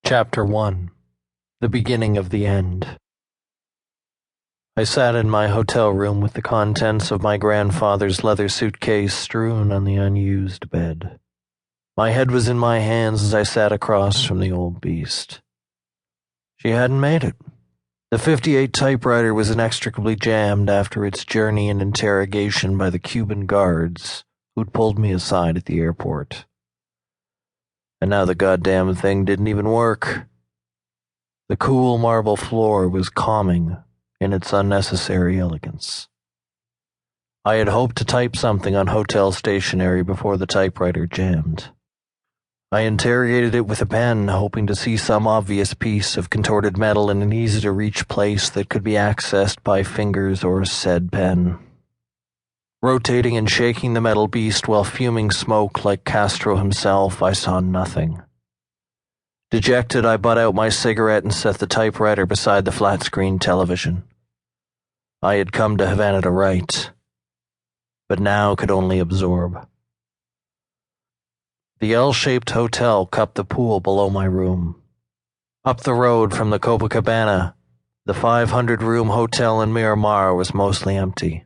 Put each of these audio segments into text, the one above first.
Chapter 1. The Beginning of the End. I sat in my hotel room with the contents of my grandfather's leather suitcase strewn on the unused bed. My head was in my hands as I sat across from the old beast. She hadn't made it. The 58 typewriter was inextricably jammed after its journey and interrogation by the Cuban guards who'd pulled me aside at the airport. And now the goddamn thing didn't even work. The cool marble floor was calming in its unnecessary elegance. I had hoped to type something on hotel stationery before the typewriter jammed. I interrogated it with a pen, hoping to see some obvious piece of contorted metal in an easy-to-reach place that could be accessed by fingers or said pen. Rotating and shaking the metal beast while fuming smoke like Castro himself, I saw nothing. Dejected, I butt out my cigarette and set the typewriter beside the flat-screen television. I had come to Havana to write, but now could only absorb. The L-shaped hotel cupped the pool below my room. Up the road from the Copacabana, the 500-room hotel in Miramar was mostly empty.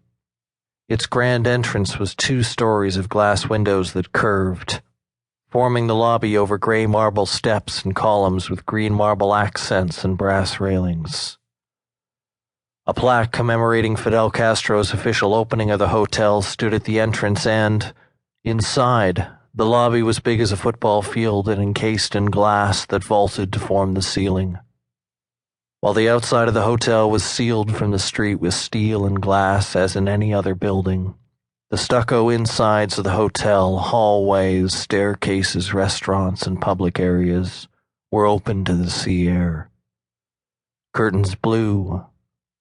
Its grand entrance was 2 stories of glass windows that curved, forming the lobby over gray marble steps and columns with green marble accents and brass railings. A plaque commemorating Fidel Castro's official opening of the hotel stood at the entrance and, inside, the lobby was big as a football field and encased in glass that vaulted to form the ceiling. While the outside of the hotel was sealed from the street with steel and glass as in any other building, the stucco insides of the hotel, hallways, staircases, restaurants, and public areas were open to the sea air. Curtains blew,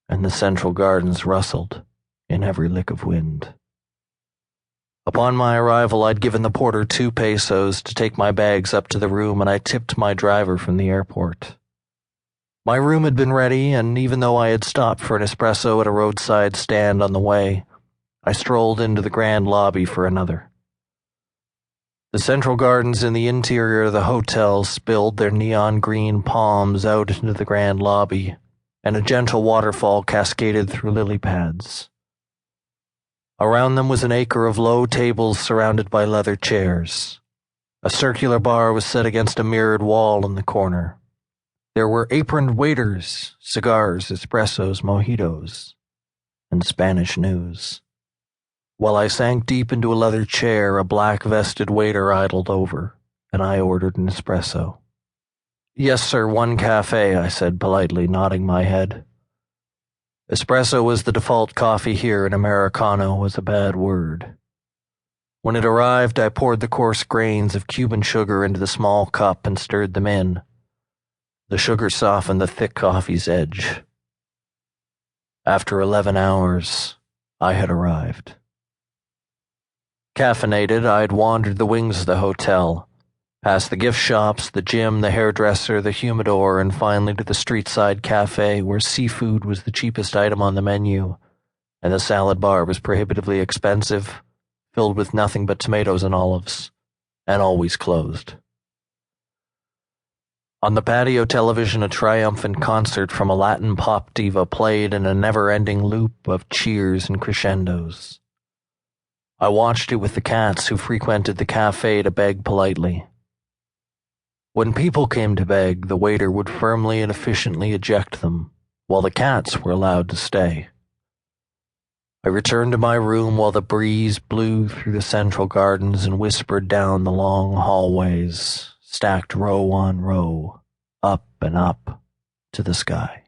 and the central gardens rustled in every lick of wind. Upon my arrival, I'd given the porter 2 pesos to take my bags up to the room, and I tipped my driver from the airport. My room had been ready, and even though I had stopped for an espresso at a roadside stand on the way, I strolled into the grand lobby for another. The central gardens in the interior of the hotel spilled their neon green palms out into the grand lobby, and a gentle waterfall cascaded through lily pads. Around them was an acre of low tables surrounded by leather chairs. A circular bar was set against a mirrored wall in the corner. There were aproned waiters, cigars, espressos, mojitos, and Spanish news. While I sank deep into a leather chair, a black-vested waiter idled over, and I ordered an espresso. "Yes, sir, 1 cafe," I said politely, nodding my head. Espresso was the default coffee here, and Americano was a bad word. When it arrived, I poured the coarse grains of Cuban sugar into the small cup and stirred them in. The sugar softened the thick coffee's edge. After 11 hours, I had arrived. Caffeinated, I had wandered the wings of the hotel, past the gift shops, the gym, the hairdresser, the humidor, and finally to the street-side cafe where seafood was the cheapest item on the menu, and the salad bar was prohibitively expensive, filled with nothing but tomatoes and olives, and always closed. On the patio television, a triumphant concert from a Latin pop diva played in a never-ending loop of cheers and crescendos. I watched it with the cats who frequented the cafe to beg politely. When people came to beg, the waiter would firmly and efficiently eject them, while the cats were allowed to stay. I returned to my room while the breeze blew through the central gardens and whispered down the long hallways, stacked row on row, up and up to the sky.